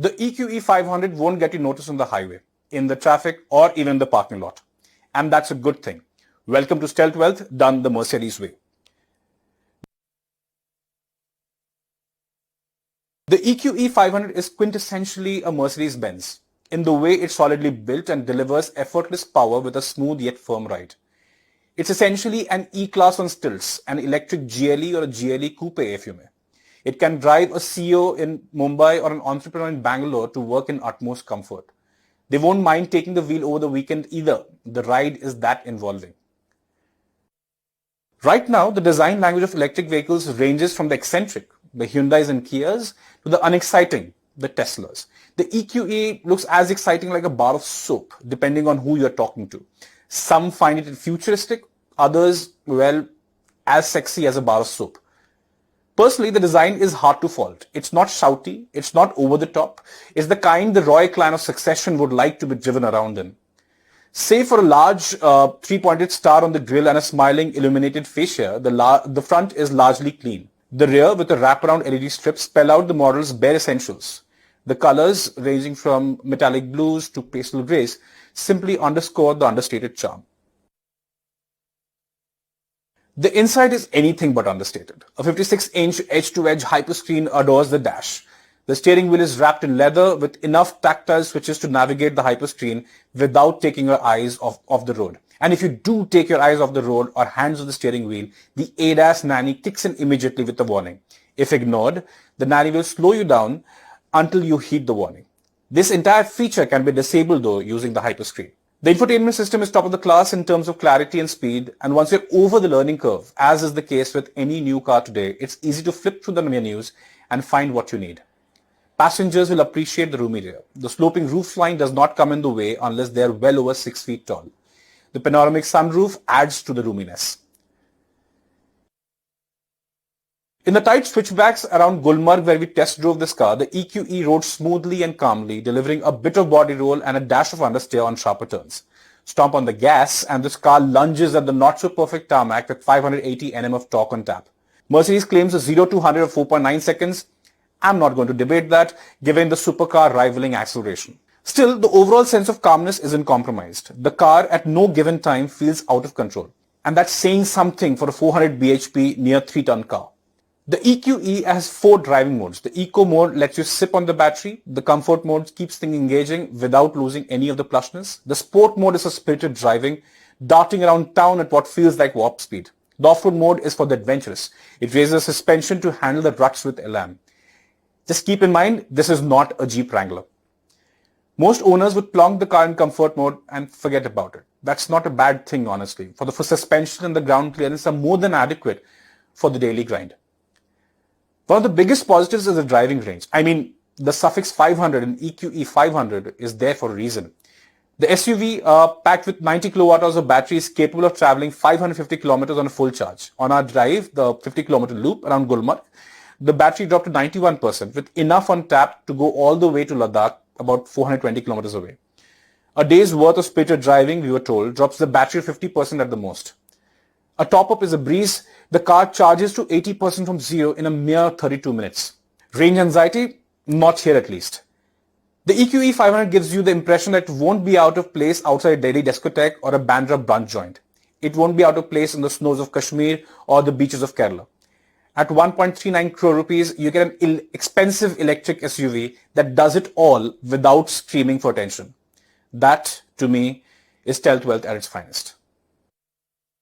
The EQE 500 won't get you noticed on the highway, in the traffic, or even the parking lot. And that's a good thing. Welcome to Stealth Wealth, done the Mercedes way. The EQE 500 is quintessentially a Mercedes-Benz in the way it's solidly built and delivers effortless power with a smooth yet firm ride. It's essentially an E-Class on stilts, an electric GLE or a GLE coupe if you may. It can drive a CEO in Mumbai or an entrepreneur in Bangalore to work in utmost comfort. They won't mind taking the wheel over the weekend either. The ride is that involving. Right now, the design language of electric vehicles ranges from the eccentric, the Hyundais and Kias, to the unexciting, the Teslas. The EQE looks as exciting like a bar of soap, depending on who you're talking to. Some find it futuristic, others, well, as sexy as a bar of soap. Personally, the design is hard to fault. It's not shouty, it's not over the top. It's the kind the royal clan of Succession would like to be driven around in. Save for a large three-pointed star on the grille and a smiling illuminated fascia, the front is largely clean. The rear, with a wraparound LED strip, spell out the model's bare essentials. The colors, ranging from metallic blues to pastel grays, simply underscore the understated charm. The inside is anything but understated. A 56-inch edge-to-edge hyperscreen adorns the dash. The steering wheel is wrapped in leather with enough tactile switches to navigate the hyperscreen without taking your eyes off the road. And if you do take your eyes off the road or hands on the steering wheel, the ADAS nanny kicks in immediately with a warning. If ignored, the nanny will slow you down until you heed the warning. This entire feature can be disabled though using the hyperscreen. The infotainment system is top of the class in terms of clarity and speed, and once you're over the learning curve, as is the case with any new car today, it's easy to flip through the menus and find what you need. Passengers will appreciate the roomy rear. The sloping roofline does not come in the way unless they're well over 6 feet tall. The panoramic sunroof adds to the roominess. In the tight switchbacks around Gulmarg where we test drove this car, the EQE rode smoothly and calmly, delivering a bit of body roll and a dash of understeer on sharper turns. Stomp on the gas and this car lunges at the not-so-perfect tarmac with 580 Nm of torque on tap. Mercedes claims a 0 to 100 of 4.9 seconds. I'm not going to debate that, given the supercar rivaling acceleration. Still, the overall sense of calmness isn't compromised. The car at no given time feels out of control. And that's saying something for a 400 bhp near 3-ton car. The EQE has 4 driving modes. The Eco mode lets you sip on the battery. The Comfort mode keeps things engaging without losing any of the plushness. The Sport mode is for spirited driving, darting around town at what feels like warp speed. The Off-road mode is for the adventurous. It raises suspension to handle the ruts with elan. Just keep in mind, this is not a Jeep Wrangler. Most owners would plonk the car in Comfort mode and forget about it. That's not a bad thing, honestly, for the suspension and the ground clearance are more than adequate for the daily grind. One of the biggest positives is the driving range. I mean, the suffix 500 in EQE 500 is there for a reason. The SUV packed with 90 kWh of battery is capable of traveling 550 kilometers on a full charge. On our drive, the 50-kilometer loop around Gulmarg, the battery dropped to 91% with enough on tap to go all the way to Ladakh, about 420 kilometers away. A day's worth of spirited driving, we were told, drops the battery 50% at the most. A top-up is a breeze. The car charges to 80% from zero in a mere 32 minutes. Range anxiety? Not here at least. The EQE 500 gives you the impression that it won't be out of place outside a Delhi discotheque or a Bandra brunch joint. It won't be out of place in the snows of Kashmir or the beaches of Kerala. At 1.39 crore rupees, you get an expensive electric SUV that does it all without screaming for attention. That, to me, is stealth wealth at its finest.